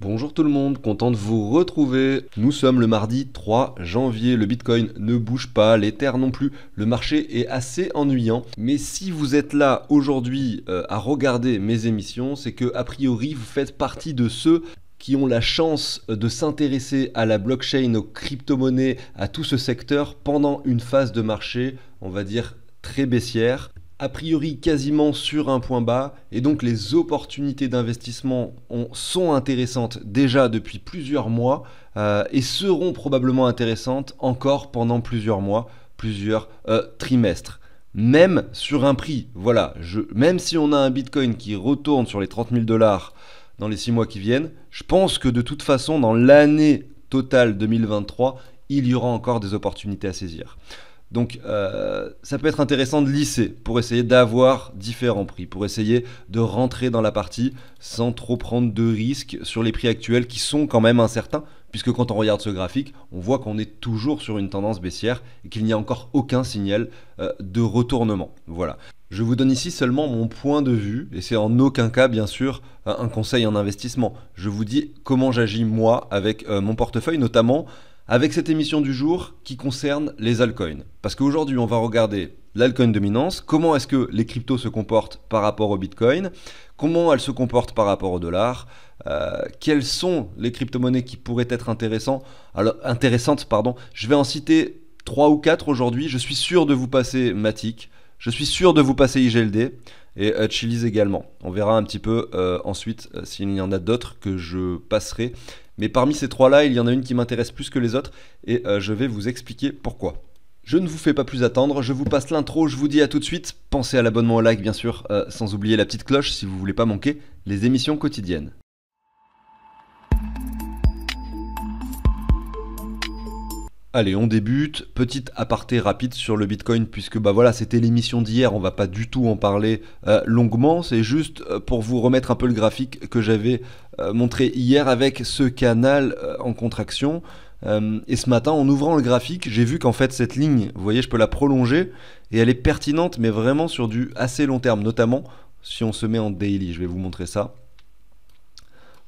Bonjour tout le monde, content de vous retrouver. Nous sommes le mardi 3 janvier, le Bitcoin ne bouge pas, l'Ether non plus, le marché est assez ennuyant. Mais si vous êtes là aujourd'hui à regarder mes émissions, c'est que a priori vous faites partie de ceux qui ont la chance de s'intéresser à la blockchain, aux crypto-monnaies, à tout ce secteur pendant une phase de marché, on va dire très baissière, a priori quasiment sur un point bas, et donc les opportunités d'investissement sont intéressantes déjà depuis plusieurs mois et seront probablement intéressantes encore pendant plusieurs mois, plusieurs trimestres. Même sur un prix, voilà, même si on a un Bitcoin qui retourne sur les 30 000 dollars dans les 6 mois qui viennent, je pense que de toute façon, dans l'année totale 2023, il y aura encore des opportunités à saisir. Donc ça peut être intéressant de lisser pour essayer d'avoir différents prix, pour essayer de rentrer dans la partie sans trop prendre de risques sur les prix actuels qui sont quand même incertains, puisque quand on regarde ce graphique, on voit qu'on est toujours sur une tendance baissière et qu'il n'y a encore aucun signal de retournement. Voilà. Je vous donne ici seulement mon point de vue, et c'est en aucun cas, bien sûr, un conseil en investissement. Je vous dis comment j'agis moi avec mon portefeuille, notamment avec cette émission du jour qui concerne les altcoins. Parce qu'aujourd'hui, on va regarder l'altcoin dominance, comment est-ce que les cryptos se comportent par rapport au Bitcoin, comment elles se comportent par rapport au dollar, quelles sont les crypto-monnaies qui pourraient être intéressantes. Je vais en citer 3 ou 4 aujourd'hui. Je suis sûr de vous passer Matic, je suis sûr de vous passer IGLD et Chiliz également. On verra un petit peu ensuite s'il y en a d'autres que je passerai. Mais parmi ces trois-là, il y en a une qui m'intéresse plus que les autres et je vais vous expliquer pourquoi. Je ne vous fais pas plus attendre, je vous passe l'intro, je vous dis à tout de suite. Pensez à l'abonnement au like bien sûr, sans oublier la petite cloche si vous voulez pas manquer les émissions quotidiennes. Allez, on débute. Petite aparté rapide sur le Bitcoin, puisque bah voilà, c'était l'émission d'hier, on va pas du tout en parler longuement. C'est juste pour vous remettre un peu le graphique que j'avais montré hier avec ce canal en contraction. Et ce matin, en ouvrant le graphique, j'ai vu qu'en fait cette ligne, vous voyez, je peux la prolonger et elle est pertinente, mais vraiment sur du assez long terme, notamment si on se met en daily. Je vais vous montrer ça.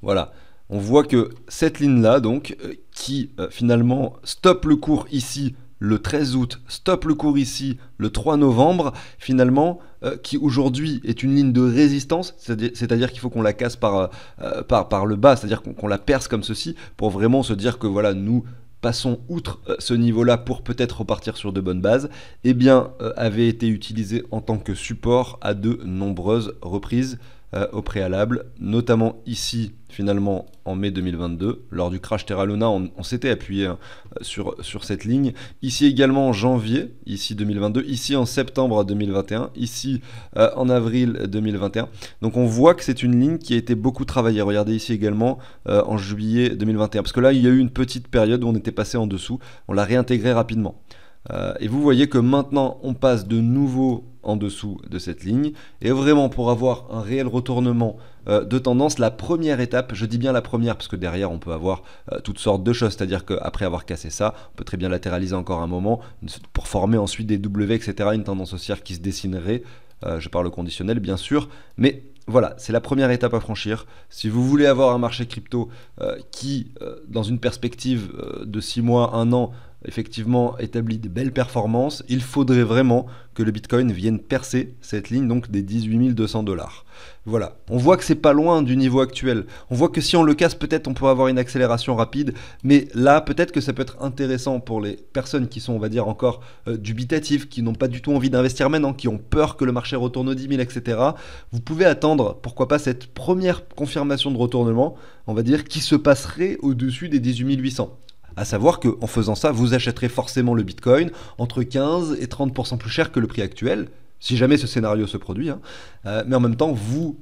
Voilà. On voit que cette ligne-là, donc, qui finalement stoppe le cours ici le 13 août, stoppe le cours ici le 3 novembre, finalement, qui aujourd'hui est une ligne de résistance, c'est-à-dire qu'il faut qu'on la casse par le bas, c'est-à-dire qu'on la perce comme ceci, pour vraiment se dire que voilà, nous passons outre ce niveau-là pour peut-être repartir sur de bonnes bases, eh bien, avait été utilisé en tant que support à de nombreuses reprises au préalable, notamment ici finalement en mai 2022 lors du crash Terra Luna on s'était appuyé sur cette ligne, ici également en janvier, ici 2022, ici en septembre 2021, ici en avril 2021, donc on voit que c'est une ligne qui a été beaucoup travaillée. Regardez ici également en juillet 2021, parce que là il y a eu une petite période où on était passé en dessous, on l'a réintégré rapidement. Et vous voyez que maintenant on passe de nouveau en dessous de cette ligne, et vraiment pour avoir un réel retournement de tendance, la première étape, je dis bien la première parce que derrière on peut avoir toutes sortes de choses, c'est-à-dire qu'après avoir cassé ça, on peut très bien latéraliser encore un moment pour former ensuite des W, etc., une tendance haussière qui se dessinerait, je parle au conditionnel bien sûr, mais voilà, c'est la première étape à franchir. Si vous voulez avoir un marché crypto qui, dans une perspective de 6 mois, 1 an, effectivement établit des belles performances, il faudrait vraiment que le Bitcoin vienne percer cette ligne donc des 18 200 dollars. Voilà, on voit que c'est pas loin du niveau actuel. On voit que si on le casse, peut-être on peut avoir une accélération rapide, mais là peut-être que ça peut être intéressant pour les personnes qui sont, on va dire, encore dubitatives, qui n'ont pas du tout envie d'investir maintenant, qui ont peur que le marché retourne aux 10 000, etc. Vous pouvez attendre, pourquoi pas, cette première confirmation de retournement, on va dire, qui se passerait au-dessus des 18 800. À savoir qu'en faisant ça, vous achèterez forcément le Bitcoin entre 15 et 30% plus cher que le prix actuel, si jamais ce scénario se produit, hein. Mais en même temps, vous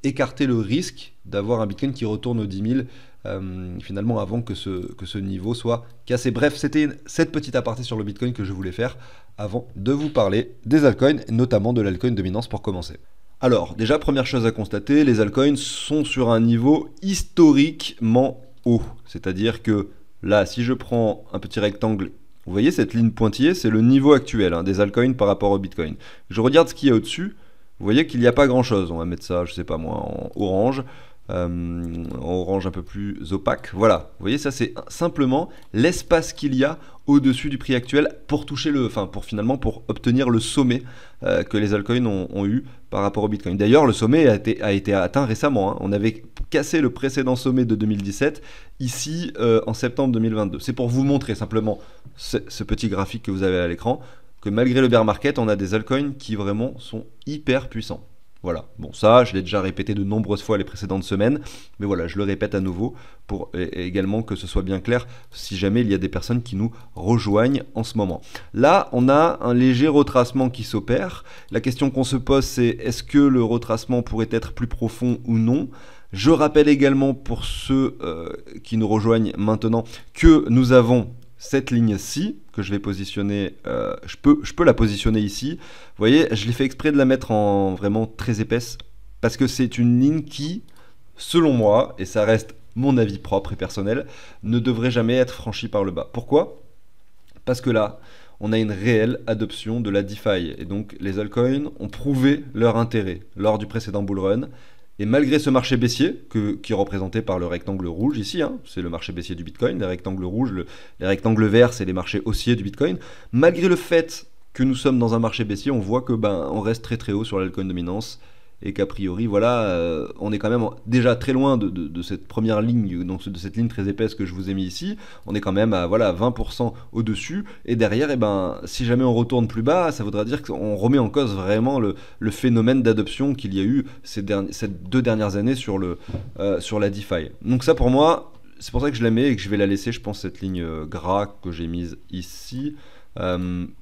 écartez le risque d'avoir un Bitcoin qui retourne aux 10 000 finalement avant que ce niveau soit cassé. Bref, c'était cette petite aparté sur le Bitcoin que je voulais faire avant de vous parler des altcoins, notamment de l'altcoin dominance pour commencer. Alors, déjà, première chose à constater, les altcoins sont sur un niveau historiquement haut, c'est-à-dire que là, si je prends un petit rectangle, vous voyez cette ligne pointillée, c'est le niveau actuel des altcoins par rapport au Bitcoin. Je regarde ce qu'il y a au-dessus, vous voyez qu'il n'y a pas grand-chose. On va mettre ça, je sais pas moi, en orange. orange un peu plus opaque. Voilà, vous voyez, ça c'est simplement l'espace qu'il y a au-dessus du prix actuel pour toucher pour obtenir le sommet que les altcoins ont eu par rapport au Bitcoin. D'ailleurs, le sommet a été atteint récemment, hein. On avait cassé le précédent sommet de 2017 ici en septembre 2022. C'est pour vous montrer simplement ce petit graphique que vous avez à l'écran, que malgré le bear market, on a des altcoins qui vraiment sont hyper puissants. Voilà, bon ça je l'ai déjà répété de nombreuses fois les précédentes semaines, mais voilà, je le répète à nouveau pour également que ce soit bien clair si jamais il y a des personnes qui nous rejoignent en ce moment. Là, on a un léger retracement qui s'opère. La question qu'on se pose, c'est est-ce que le retracement pourrait être plus profond ou non ? Je rappelle également pour ceux qui nous rejoignent maintenant que nous avons cette ligne-ci que je vais positionner, je peux la positionner ici. Vous voyez, je l'ai fait exprès de la mettre en vraiment très épaisse parce que c'est une ligne qui, selon moi, et ça reste mon avis propre et personnel, ne devrait jamais être franchie par le bas. Pourquoi ? Parce que là, on a une réelle adoption de la DeFi et donc les altcoins ont prouvé leur intérêt lors du précédent bull run. Et malgré ce marché baissier, qui est représenté par le rectangle rouge ici, hein, c'est le marché baissier du Bitcoin, les rectangles rouges, les rectangles verts, c'est les marchés haussiers du Bitcoin. Malgré le fait que nous sommes dans un marché baissier, on voit que on reste très très haut sur l'altcoin dominance et qu'a priori, voilà, on est quand même déjà très loin de cette première ligne, donc de cette ligne très épaisse que je vous ai mis ici. On est quand même à voilà 20% au-dessus, et derrière, si jamais on retourne plus bas, ça voudra dire qu'on remet en cause vraiment le phénomène d'adoption qu'il y a eu ces 2 dernières années sur la DeFi. Donc ça pour moi, c'est pour ça que je la mets et que je vais la laisser, je pense, cette ligne gras que j'ai mise ici.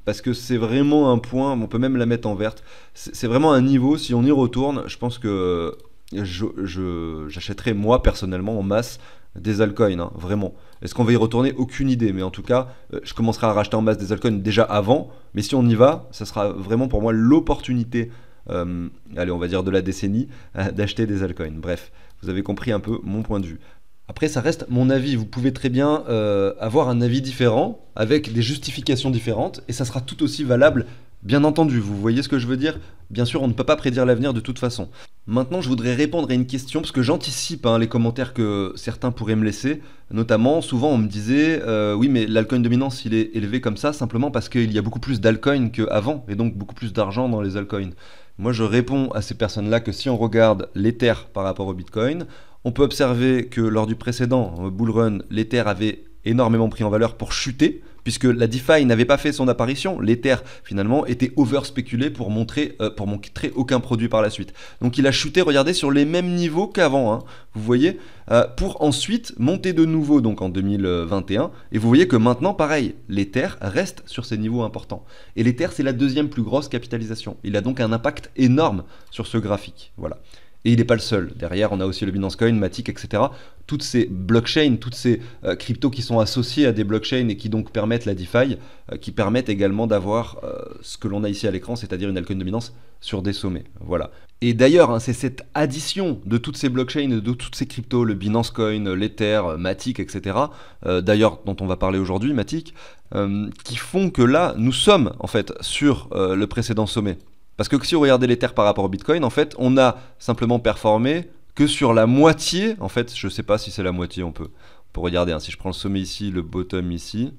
Parce que c'est vraiment un point, on peut même la mettre en verte, c'est vraiment un niveau, si on y retourne, je pense que j'achèterais moi personnellement en masse des altcoins, hein, vraiment. Est-ce qu'on va y retourner? Aucune idée, mais en tout cas, je commencerai à racheter en masse des altcoins déjà avant, mais si on y va, ça sera vraiment pour moi l'opportunité, allez, on va dire de la décennie, d'acheter des altcoins. Bref, vous avez compris un peu mon point de vue. Après, ça reste mon avis. Vous pouvez très bien avoir un avis différent, avec des justifications différentes, et ça sera tout aussi valable, bien entendu. Vous voyez ce que je veux dire? Bien sûr, on ne peut pas prédire l'avenir de toute façon. Maintenant, je voudrais répondre à une question, parce que j'anticipe les commentaires que certains pourraient me laisser. Notamment, souvent, on me disait oui, mais l'altcoin dominance, il est élevé comme ça, simplement parce qu'il y a beaucoup plus d'altcoins qu'avant, et donc beaucoup plus d'argent dans les altcoins. Moi, je réponds à ces personnes-là que si on regarde l'Ether par rapport au Bitcoin, on peut observer que lors du précédent bull run, l'Ether avait énormément pris en valeur pour chuter, puisque la DeFi n'avait pas fait son apparition. L'Ether, finalement, était over-spéculé pour montrer aucun produit par la suite. Donc il a chuté, regardez, sur les mêmes niveaux qu'avant, hein, vous voyez, pour ensuite monter de nouveau donc en 2021. Et vous voyez que maintenant, pareil, l'Ether reste sur ces niveaux importants. Et l'Ether, c'est la deuxième plus grosse capitalisation. Il a donc un impact énorme sur ce graphique. Voilà. Et il n'est pas le seul. Derrière, on a aussi le Binance Coin, Matic, etc. Toutes ces blockchains, toutes ces cryptos qui sont associées à des blockchains et qui donc permettent la DeFi, qui permettent également d'avoir ce que l'on a ici à l'écran, c'est-à-dire une altcoin dominance sur des sommets. Voilà. Et d'ailleurs, hein, c'est cette addition de toutes ces blockchains, de toutes ces cryptos, le Binance Coin, l'Ether, Matic, etc., d'ailleurs dont on va parler aujourd'hui, Matic, qui font que là, nous sommes en fait sur le précédent sommet. Parce que si vous regardez l'Ether par rapport au Bitcoin, en fait, on a simplement performé que sur la moitié. En fait, je ne sais pas si c'est la moitié, on peut regarder. Hein, si je prends le sommet ici, le bottom ici.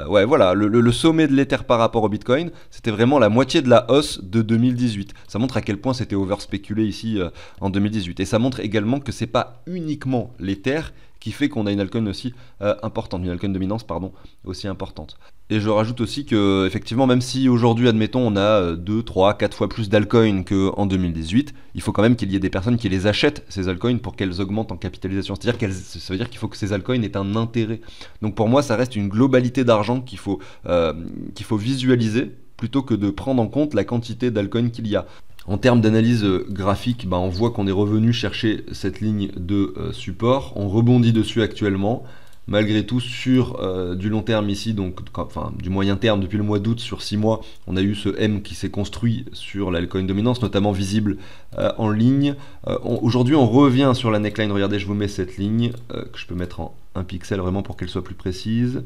Ouais, voilà, le sommet de l'Ether par rapport au Bitcoin, c'était vraiment la moitié de la hausse de 2018. Ça montre à quel point c'était over-spéculé ici en 2018. Et ça montre également que c'est pas uniquement l'Ether qui fait qu'on a une altcoin aussi importante, une altcoin dominance, pardon, aussi importante. Et je rajoute aussi que, effectivement, même si aujourd'hui, admettons, on a 2, 3, 4 fois plus d'altcoins qu'en 2018, il faut quand même qu'il y ait des personnes qui les achètent, ces altcoins, pour qu'elles augmentent en capitalisation. C'est-à-dire ça veut dire qu'il faut que ces altcoins aient un intérêt. Donc pour moi, ça reste une globalité d'argent qu'il faut visualiser, plutôt que de prendre en compte la quantité d'altcoins qu'il y a. En termes d'analyse graphique, on voit qu'on est revenu chercher cette ligne de support, on rebondit dessus actuellement. Malgré tout, sur du long terme ici, donc enfin du moyen terme, depuis le mois d'août, sur 6 mois, on a eu ce M qui s'est construit sur l'altcoin dominance, notamment visible en ligne. Aujourd'hui, on revient sur la neckline. Regardez, je vous mets cette ligne, que je peux mettre en 1 pixel vraiment pour qu'elle soit plus précise.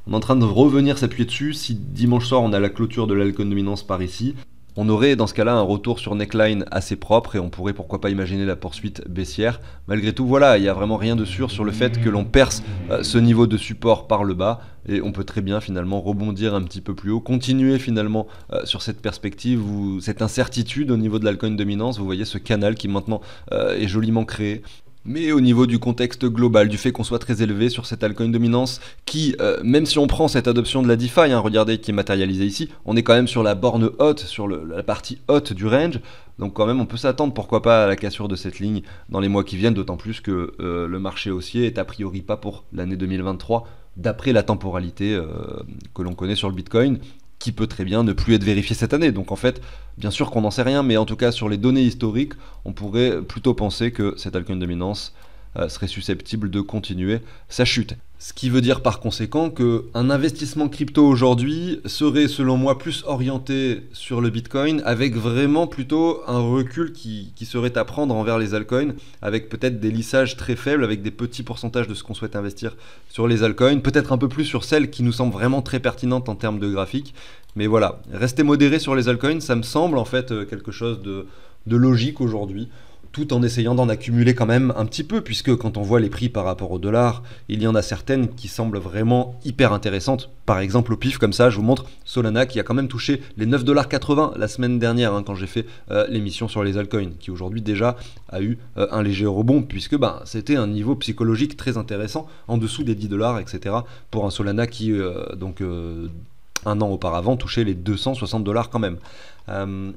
On est en train de revenir s'appuyer dessus. Si dimanche soir, on a la clôture de l'altcoin dominance par ici, On aurait dans ce cas-là un retour sur neckline assez propre et on pourrait pourquoi pas imaginer la poursuite baissière. Malgré tout, voilà, il n'y a vraiment rien de sûr sur le fait que l'on perce ce niveau de support par le bas et on peut très bien finalement rebondir un petit peu plus haut, continuer finalement sur cette perspective ou cette incertitude au niveau de l'altcoin dominance. Vous voyez ce canal qui maintenant est joliment créé. Mais au niveau du contexte global, du fait qu'on soit très élevé sur cette altcoin dominance, qui, même si on prend cette adoption de la DeFi, hein, regardez qui est matérialisée ici, on est quand même sur la borne haute, sur la partie haute du range, donc quand même on peut s'attendre pourquoi pas à la cassure de cette ligne dans les mois qui viennent, d'autant plus que le marché haussier est a priori pas pour l'année 2023, d'après la temporalité que l'on connaît sur le Bitcoin, qui peut très bien ne plus être vérifié cette année. Donc en fait, bien sûr qu'on n'en sait rien, mais en tout cas sur les données historiques, on pourrait plutôt penser que cette altcoin dominance serait susceptible de continuer sa chute. Ce qui veut dire par conséquent qu'un investissement crypto aujourd'hui serait selon moi plus orienté sur le Bitcoin avec vraiment plutôt un recul qui serait à prendre envers les altcoins avec peut-être des lissages très faibles, avec des petits pourcentages de ce qu'on souhaite investir sur les altcoins, peut-être un peu plus sur celles qui nous semblent vraiment très pertinentes en termes de graphique. Mais voilà, rester modéré sur les altcoins, ça me semble en fait quelque chose de logique aujourd'hui, tout en essayant d'en accumuler quand même un petit peu, puisque quand on voit les prix par rapport au dollar, il y en a certaines qui semblent vraiment hyper intéressantes. Par exemple au pif, comme ça, je vous montre Solana qui a quand même touché les 9,80$ la semaine dernière, hein, quand j'ai fait l'émission sur les altcoins, qui aujourd'hui déjà a eu un léger rebond, puisque c'était un niveau psychologique très intéressant, en dessous des 10$, etc., pour un Solana qui, un an auparavant, touchait les 260$ quand même.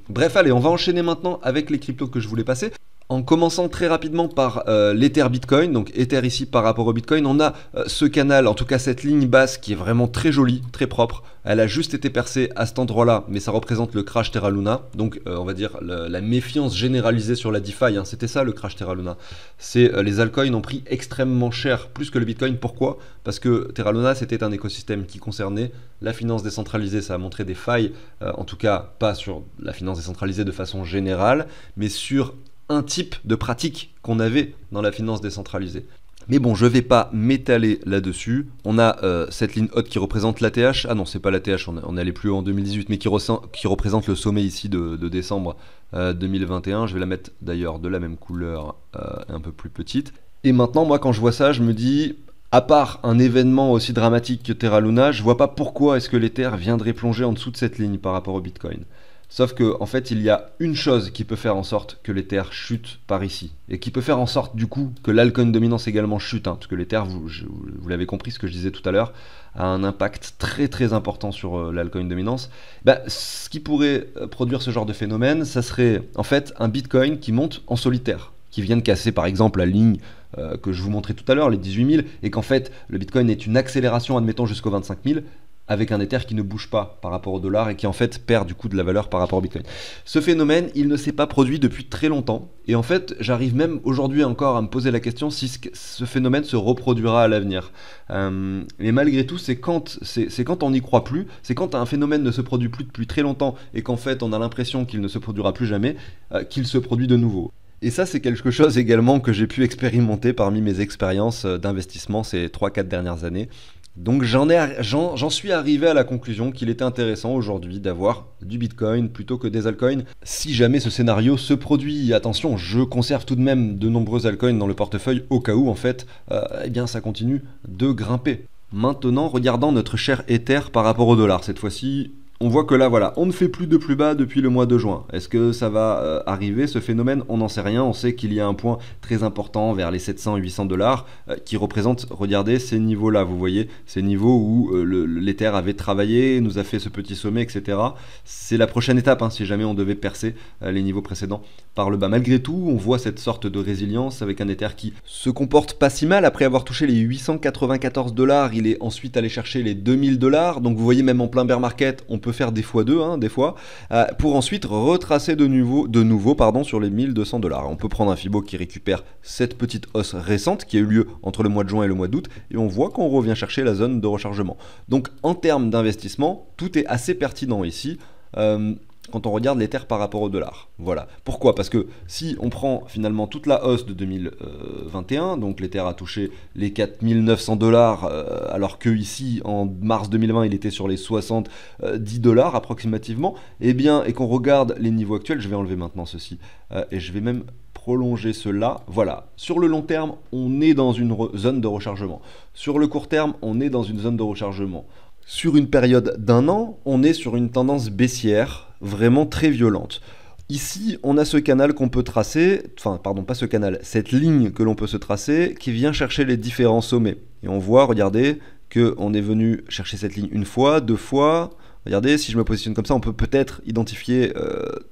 Bref, allez, on va enchaîner maintenant avec les cryptos que je voulais passer. En commençant très rapidement par l'Ether Bitcoin, donc Ether ici par rapport au Bitcoin, on a ce canal, en tout cas cette ligne basse qui est vraiment très jolie, très propre. Elle a juste été percée à cet endroit-là, mais ça représente le crash Terra Luna, donc on va dire la méfiance généralisée sur la DeFi, hein. C'était ça le crash Terra Luna. C'est les altcoins ont pris extrêmement cher, plus que le Bitcoin. Pourquoi? Parce que Terra Luna c'était un écosystème qui concernait la finance décentralisée, ça a montré des failles, en tout cas pas sur la finance décentralisée de façon générale, mais sur un type de pratique qu'on avait dans la finance décentralisée. Mais bon, je ne vais pas m'étaler là-dessus. On a cette ligne haute qui représente l'ATH. Ah non, c'est pas l'ATH, on est allé plus haut en 2018, mais qui représente le sommet ici de décembre 2021. Je vais la mettre d'ailleurs de la même couleur, un peu plus petite. Et maintenant, moi, quand je vois ça, je me dis, à part un événement aussi dramatique que Terra Luna, je vois pas pourquoi est-ce que l'Ether viendrait plonger en dessous de cette ligne par rapport au Bitcoin. Sauf que en fait, il y a une chose qui peut faire en sorte que l'Ether chute par ici, et qui peut faire en sorte du coup que l'altcoin dominance également chute, hein, parce que l'Ether, vous l'avez compris, ce que je disais tout à l'heure, a un impact très très important sur l'altcoin dominance. Ce qui pourrait produire ce genre de phénomène, ça serait en fait un Bitcoin qui monte en solitaire, qui vient de casser par exemple la ligne que je vous montrais tout à l'heure, les 18 000, et qu'en fait le Bitcoin est une accélération, admettons, jusqu'aux 25 000, avec un Ether qui ne bouge pas par rapport au dollar et qui en fait perd du coup de la valeur par rapport au Bitcoin. Ce phénomène, il ne s'est pas produit depuis très longtemps, et en fait j'arrive même aujourd'hui encore à me poser la question si ce phénomène se reproduira à l'avenir. Mais malgré tout, c'est quand on n'y croit plus, c'est quand un phénomène ne se produit plus depuis très longtemps et qu'en fait on a l'impression qu'il ne se produira plus jamais, qu'il se produit de nouveau. Et ça, c'est quelque chose également que j'ai pu expérimenter parmi mes expériences d'investissement ces 3-4 dernières années. Donc j'en suis arrivé à la conclusion qu'il était intéressant aujourd'hui d'avoir du Bitcoin plutôt que des altcoins. Si jamais ce scénario se produit, attention, je conserve tout de même de nombreux altcoins dans le portefeuille au cas où en fait, eh bien ça continue de grimper. Maintenant, regardant notre cher Ether par rapport au dollar, cette fois-ci, on voit que là, voilà, on ne fait plus de plus bas depuis le mois de juin. Est-ce que ça va arriver, ce phénomène? On n'en sait rien. On sait qu'il y a un point très important vers les 700-800$ qui représente, regardez, ces niveaux-là. Vous voyez, ces niveaux où l'Ether avait travaillé, nous a fait ce petit sommet, etc. C'est la prochaine étape, hein, si jamais on devait percer les niveaux précédents par le bas. Malgré tout, on voit cette sorte de résilience avec un Ether qui se comporte pas si mal. Après avoir touché les 894$, il est ensuite allé chercher les 2000$. Donc vous voyez, même en plein bear market, on peut faire des x2, hein, des fois, pour ensuite retracer de nouveau sur les 1200$. On peut prendre un Fibo qui récupère cette petite hausse récente qui a eu lieu entre le mois de juin et le mois d'août, et on voit qu'on revient chercher la zone de rechargement. Donc en termes d'investissement, tout est assez pertinent ici. quand on regarde l'Ether par rapport au dollar. Voilà. Pourquoi? Parce que si on prend finalement toute la hausse de 2021, donc l'Ether a touché les 4900 dollars, alors que ici en mars 2020 il était sur les 70 dollars approximativement, et bien, et qu'on regarde les niveaux actuels, je vais enlever maintenant ceci, et je vais même prolonger cela. Voilà. Sur le long terme, on est dans une zone de rechargement. Sur le court terme, on est dans une zone de rechargement. Sur une période d'un an, on est sur une tendance baissière vraiment très violente. Ici, on a ce canal qu'on peut tracer, enfin, pardon, pas ce canal, cette ligne que l'on peut se tracer qui vient chercher les différents sommets. Et on voit, regardez, qu'on est venu chercher cette ligne une fois, deux fois. Regardez, si je me positionne comme ça, on peut peut-être identifier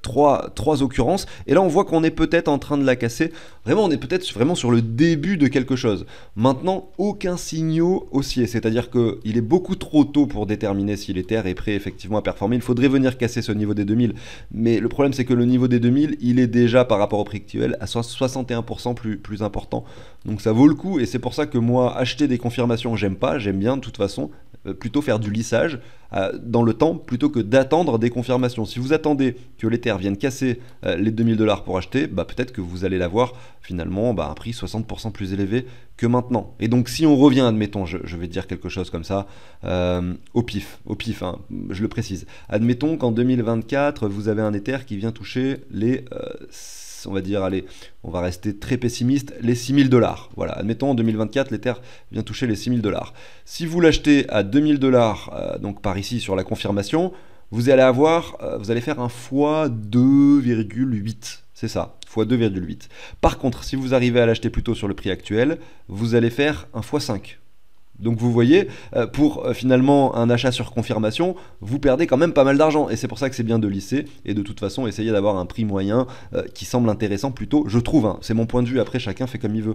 trois occurrences. Et là, on voit qu'on est peut-être en train de la casser. Vraiment, on est peut-être vraiment sur le début de quelque chose. Maintenant, aucun signal haussier. C'est-à-dire qu'il est beaucoup trop tôt pour déterminer si l'Ether est prêt effectivement à performer. Il faudrait venir casser ce niveau des 2000. Mais le problème, c'est que le niveau des 2000, il est déjà par rapport au prix actuel à 61% plus important. Donc ça vaut le coup. Et c'est pour ça que moi, acheter des confirmations, j'aime pas. J'aime bien de toute façon plutôt faire du lissage dans le temps plutôt que d'attendre des confirmations. Si vous attendez que l'Ether vienne casser les 2000 dollars pour acheter, peut-être que vous allez l'avoir finalement à un prix 60% plus élevé que maintenant. Et donc si on revient, admettons, je vais dire quelque chose comme ça, au pif, hein, je le précise. Admettons qu'en 2024, vous avez un Ether qui vient toucher les... on va dire, allez, on va rester très pessimiste, les 6000 dollars. Voilà, admettons en 2024, l'Ether vient toucher les 6000 dollars. Si vous l'achetez à 2000 dollars, donc par ici sur la confirmation, vous allez faire un x2,8. C'est ça, x2,8. Par contre, si vous arrivez à l'acheter plutôt sur le prix actuel, vous allez faire un x5. Donc vous voyez, pour finalement un achat sur confirmation, vous perdez quand même pas mal d'argent. Et c'est pour ça que c'est bien de lisser et de toute façon essayer d'avoir un prix moyen qui semble intéressant plutôt, je trouve. Hein, c'est mon point de vue, après chacun fait comme il veut.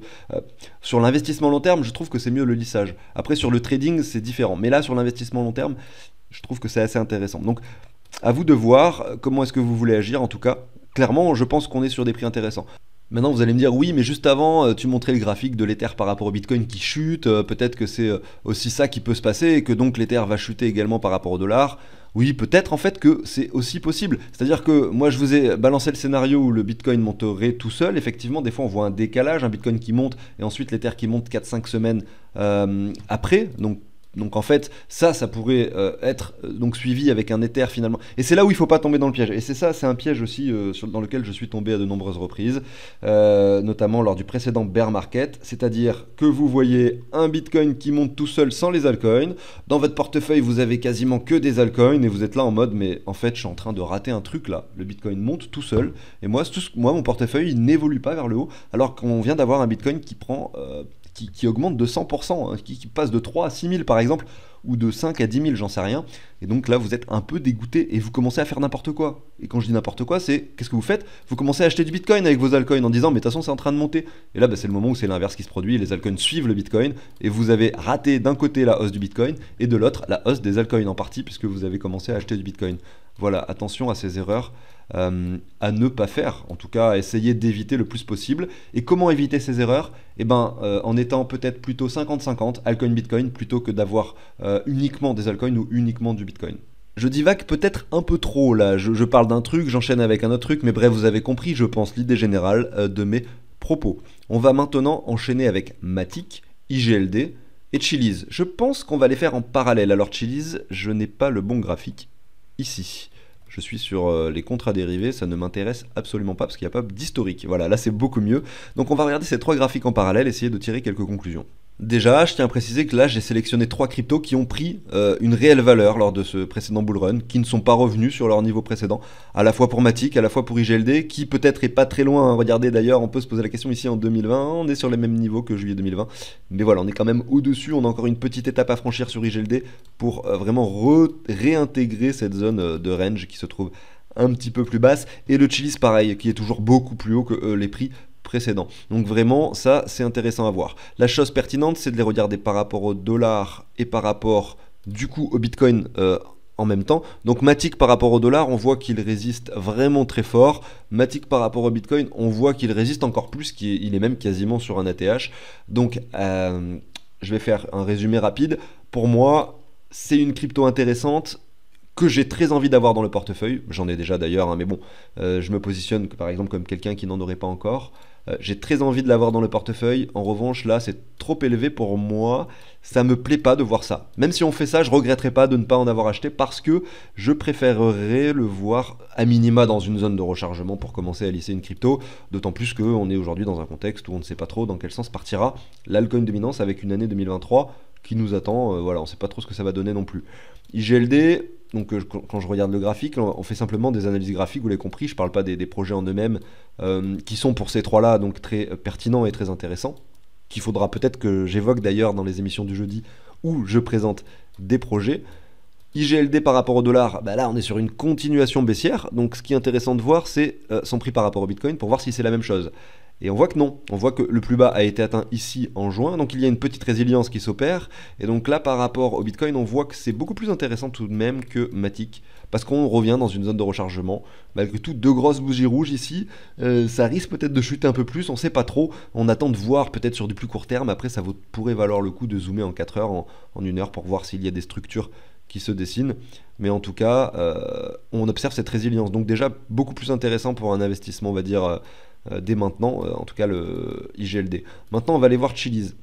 Sur l'investissement long terme, je trouve que c'est mieux le lissage. Après sur le trading, c'est différent. Mais là, sur l'investissement long terme, je trouve que c'est assez intéressant. Donc à vous de voir comment est-ce que vous voulez agir. En tout cas, clairement, je pense qu'on est sur des prix intéressants. Maintenant, vous allez me dire, oui, mais juste avant, tu montrais le graphique de l'Ether par rapport au Bitcoin qui chute. Peut-être que c'est aussi ça qui peut se passer et que donc l'Ether va chuter également par rapport au dollar. Oui, peut-être en fait que c'est aussi possible. C'est-à-dire que moi, je vous ai balancé le scénario où le Bitcoin monterait tout seul. Effectivement, des fois, on voit un décalage, un Bitcoin qui monte et ensuite l'Ether qui monte 4-5 semaines après. Donc en fait, ça pourrait être donc suivi avec un Ether finalement. Et c'est là où il ne faut pas tomber dans le piège. Et c'est un piège aussi dans lequel je suis tombé à de nombreuses reprises, notamment lors du précédent bear market. C'est-à-dire que vous voyez un Bitcoin qui monte tout seul sans les altcoins. Dans votre portefeuille, vous avez quasiment que des altcoins et vous êtes là en mode, mais en fait, je suis en train de rater un truc là. Le Bitcoin monte tout seul et moi mon portefeuille il n'évolue pas vers le haut, alors qu'on vient d'avoir un Bitcoin qui prend... qui augmente de 100%, hein, qui passe de 3 à 6 000 par exemple, ou de 5 à 10 000, j'en sais rien. Et donc là, vous êtes un peu dégoûté et vous commencez à faire n'importe quoi. Et quand je dis n'importe quoi, c'est qu'est-ce que vous faites? Vous commencez à acheter du Bitcoin avec vos altcoins en disant, mais de toute façon, c'est en train de monter. Et là, c'est le moment où c'est l'inverse qui se produit. Les altcoins suivent le Bitcoin et vous avez raté d'un côté la hausse du Bitcoin et de l'autre la hausse des altcoins en partie, puisque vous avez commencé à acheter du Bitcoin. Voilà, attention à ces erreurs. À ne pas faire, en tout cas à essayer d'éviter le plus possible. Et comment éviter ces erreurs? En étant peut-être plutôt 50-50, altcoin Bitcoin, plutôt que d'avoir uniquement des altcoins ou uniquement du Bitcoin. Je divague peut-être un peu trop là, je parle d'un truc, j'enchaîne avec un autre truc, mais bref, vous avez compris, je pense, l'idée générale de mes propos. On va maintenant enchaîner avec Matic, IGLD et Chiliz. Je pense qu'on va les faire en parallèle. Alors Chiliz, je n'ai pas le bon graphique ici. Je suis sur les contrats dérivés, ça ne m'intéresse absolument pas parce qu'il n'y a pas d'historique. Voilà, là c'est beaucoup mieux. Donc on va regarder ces trois graphiques en parallèle, essayer de tirer quelques conclusions. Déjà, je tiens à préciser que là, j'ai sélectionné 3 cryptos qui ont pris une réelle valeur lors de ce précédent bull run, qui ne sont pas revenus sur leur niveau précédent, à la fois pour Matic, à la fois pour IGLD, qui peut-être est pas très loin. Hein. Regardez d'ailleurs, on peut se poser la question ici en 2020, on est sur les mêmes niveaux que juillet 2020, mais voilà, on est quand même au-dessus, on a encore une petite étape à franchir sur IGLD pour vraiment réintégrer cette zone de range qui se trouve un petit peu plus basse, et le Chiliz pareil, qui est toujours beaucoup plus haut que les prix précédent. Donc vraiment, ça, c'est intéressant à voir. La chose pertinente, c'est de les regarder par rapport au dollar et par rapport, du coup, au Bitcoin en même temps. Donc Matic par rapport au dollar, on voit qu'il résiste vraiment très fort. Matic par rapport au Bitcoin, on voit qu'il résiste encore plus, il est même quasiment sur un ATH. Donc, je vais faire un résumé rapide. Pour moi, c'est une crypto intéressante que j'ai très envie d'avoir dans le portefeuille. J'en ai déjà d'ailleurs, hein, mais bon, je me positionne par exemple comme quelqu'un qui n'en aurait pas encore. J'ai très envie de l'avoir dans le portefeuille. En revanche, là, c'est trop élevé pour moi. Ça me plaît pas de voir ça. Même si on fait ça, je regretterai pas de ne pas en avoir acheté parce que je préférerais le voir à minima dans une zone de rechargement pour commencer à lisser une crypto. D'autant plus qu'on est aujourd'hui dans un contexte où on ne sait pas trop dans quel sens partira l'altcoin dominance avec une année 2023 qui nous attend. Voilà, on ne sait pas trop ce que ça va donner non plus. IGLD, donc quand je regarde le graphique, on fait simplement des analyses graphiques, vous l'avez compris, je ne parle pas des projets en eux-mêmes, qui sont pour ces trois-là donc très pertinents et très intéressants, qu'il faudra peut-être que j'évoque d'ailleurs dans les émissions du jeudi, où je présente des projets. IGLD par rapport au dollar, bah là on est sur une continuation baissière, donc ce qui est intéressant de voir c'est son prix par rapport au Bitcoin pour voir si c'est la même chose. Et on voit que non, on voit que le plus bas a été atteint ici en juin, donc il y a une petite résilience qui s'opère, et donc là par rapport au Bitcoin on voit que c'est beaucoup plus intéressant tout de même que Matic, parce qu'on revient dans une zone de rechargement, malgré tout deux grosses bougies rouges ici, ça risque peut-être de chuter un peu plus, on sait pas trop, on attend de voir peut-être sur du plus court terme, après ça pourrait valoir le coup de zoomer en 4 heures, en 1 heure pour voir s'il y a des structures qui se dessinent, mais en tout cas on observe cette résilience, donc déjà beaucoup plus intéressant pour un investissement on va dire dès maintenant, en tout cas le IGLD. Maintenant on va aller voir Chiliz.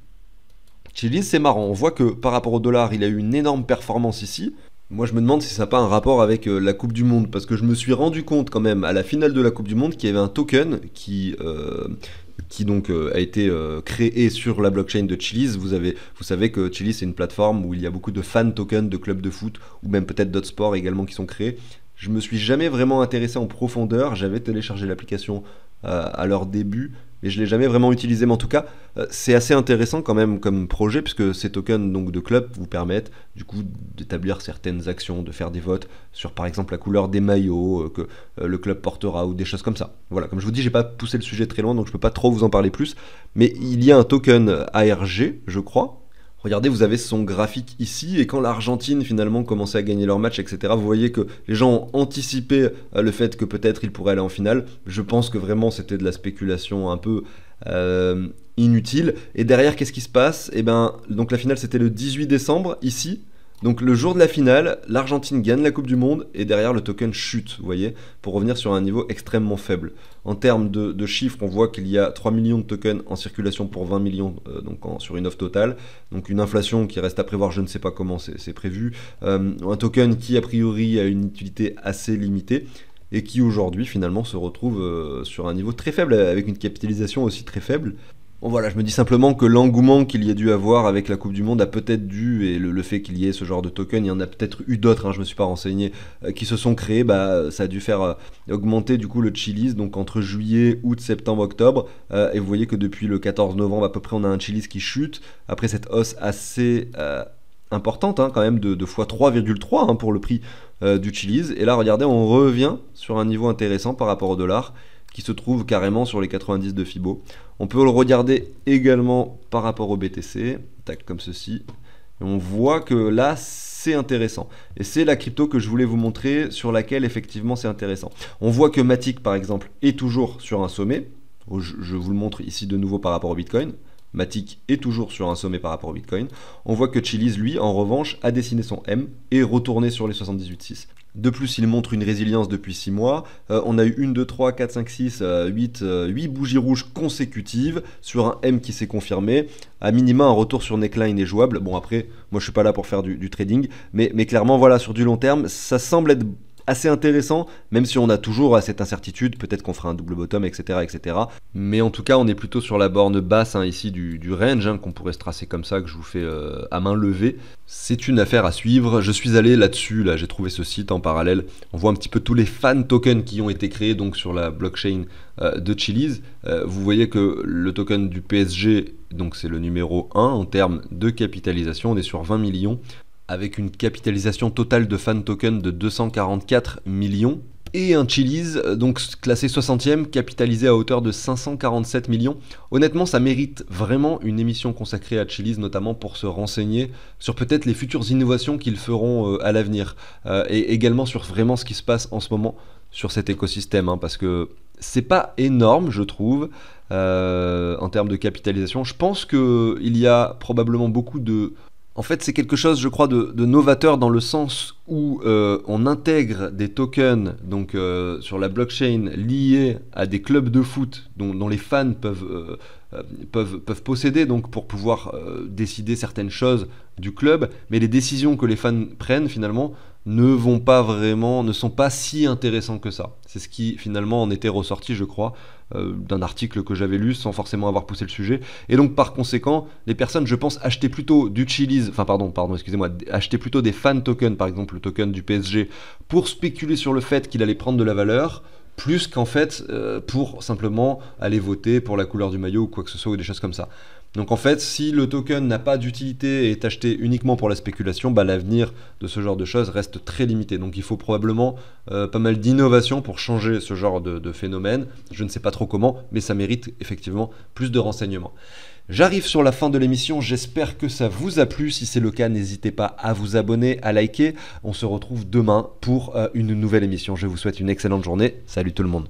Chiliz c'est marrant, on voit que par rapport au dollar il a eu une énorme performance ici. Moi je me demande si ça n'a pas un rapport avec la Coupe du Monde, parce que je me suis rendu compte quand même à la finale de la Coupe du Monde qu'il y avait un token qui donc a été créé sur la blockchain de Chiliz. Vous savez que Chiliz c'est une plateforme où il y a beaucoup de fan tokens de clubs de foot, ou même peut-être d'autres sports également qui sont créés. Je me suis jamais vraiment intéressé en profondeur, j'avais téléchargé l'application à leur début, mais je l'ai jamais vraiment utilisé. Mais en tout cas, c'est assez intéressant quand même comme projet, puisque ces tokens donc, de club vous permettent du coup d'établir certaines actions, de faire des votes sur par exemple la couleur des maillots que le club portera ou des choses comme ça. Voilà, comme je vous dis, j'ai pas poussé le sujet très loin, donc je peux pas trop vous en parler plus, mais il y a un token ARG, je crois. Regardez, vous avez son graphique ici, et quand l'Argentine finalement commençait à gagner leur match, etc., vous voyez que les gens ont anticipé le fait que peut-être ils pourraient aller en finale. Je pense que vraiment c'était de la spéculation un peu inutile. Et derrière, qu'est-ce qui se passe? Eh ben, donc la finale c'était le 18 décembre, ici. Donc le jour de la finale, l'Argentine gagne la Coupe du Monde et derrière le token chute, vous voyez, pour revenir sur un niveau extrêmement faible. En termes de chiffres, on voit qu'il y a 3 millions de tokens en circulation pour 20 millions sur une offre totale. Donc une inflation qui reste à prévoir, je ne sais pas comment c'est prévu. Un token qui a priori a une utilité assez limitée et qui aujourd'hui finalement se retrouve sur un niveau très faible avec une capitalisation aussi très faible. Bon voilà, je me dis simplement que l'engouement qu'il y a dû avoir avec la Coupe du Monde a peut-être dû, et le fait qu'il y ait ce genre de token, il y en a peut-être eu d'autres, hein, je me suis pas renseigné, qui se sont créés, bah, ça a dû faire augmenter du coup le Chiliz, donc entre juillet, août, septembre, octobre, et vous voyez que depuis le 14 novembre à peu près on a un Chiliz qui chute, après cette hausse assez importante hein, quand même de x3,3 hein, pour le prix du Chiliz, et là regardez on revient sur un niveau intéressant par rapport au dollar, qui se trouve carrément sur les 90 de Fibo. On peut le regarder également par rapport au BTC, tac, comme ceci. Et on voit que là, c'est intéressant. Et c'est la crypto que je voulais vous montrer, sur laquelle effectivement c'est intéressant. On voit que Matic, par exemple, est toujours sur un sommet. Je vous le montre ici de nouveau par rapport au Bitcoin. Matic est toujours sur un sommet par rapport au Bitcoin. On voit que Chiliz, lui, en revanche, a dessiné son M et retourné sur les 78,6. De plus, il montre une résilience depuis 6 mois. On a eu 1, 2, 3, 4, 5, 6, 8 bougies rouges consécutives sur un M qui s'est confirmé. À minima, un retour sur neckline est jouable. Bon, après, moi je suis pas là pour faire du trading, mais clairement, voilà, sur du long terme, ça semble être assez intéressant, même si on a toujours cette incertitude, peut-être qu'on fera un double bottom, etc., etc. Mais en tout cas, on est plutôt sur la borne basse hein, ici du range, hein, qu'on pourrait se tracer comme ça, que je vous fais à main levée. C'est une affaire à suivre. Je suis allé là-dessus, là, j'ai trouvé ce site en parallèle. On voit un petit peu tous les fan tokens qui ont été créés donc sur la blockchain de Chiliz. Vous voyez que le token du PSG, donc c'est le numéro 1 en termes de capitalisation, on est sur 20 millions. Avec une capitalisation totale de fan token de 244 millions, et un Chiliz, donc classé 60e, capitalisé à hauteur de 547 millions. Honnêtement, ça mérite vraiment une émission consacrée à Chiliz, notamment pour se renseigner sur peut-être les futures innovations qu'ils feront à l'avenir, et également sur vraiment ce qui se passe en ce moment sur cet écosystème, hein, parce que c'est pas énorme, je trouve, en termes de capitalisation. Je pense qu'il y a probablement beaucoup de En fait, c'est quelque chose, je crois, de novateur dans le sens où on intègre des tokens donc sur la blockchain liés à des clubs de foot dont les fans peuvent posséder donc pour pouvoir décider certaines choses du club, mais les décisions que les fans prennent finalement ne sont pas si intéressants que ça. C'est ce qui finalement en était ressorti, je crois, d'un article que j'avais lu sans forcément avoir poussé le sujet. Et donc par conséquent, les personnes, je pense, achetaient plutôt excusez-moi, achetaient plutôt des fan tokens, par exemple le token du PSG, pour spéculer sur le fait qu'il allait prendre de la valeur, plus qu'en fait pour simplement aller voter pour la couleur du maillot ou quoi que ce soit ou des choses comme ça. Donc en fait, si le token n'a pas d'utilité et est acheté uniquement pour la spéculation, bah, l'avenir de ce genre de choses reste très limité. Donc il faut probablement pas mal d'innovation pour changer ce genre de phénomène. Je ne sais pas trop comment, mais ça mérite effectivement plus de renseignements. J'arrive sur la fin de l'émission, j'espère que ça vous a plu. Si c'est le cas, n'hésitez pas à vous abonner, à liker. On se retrouve demain pour une nouvelle émission. Je vous souhaite une excellente journée. Salut tout le monde.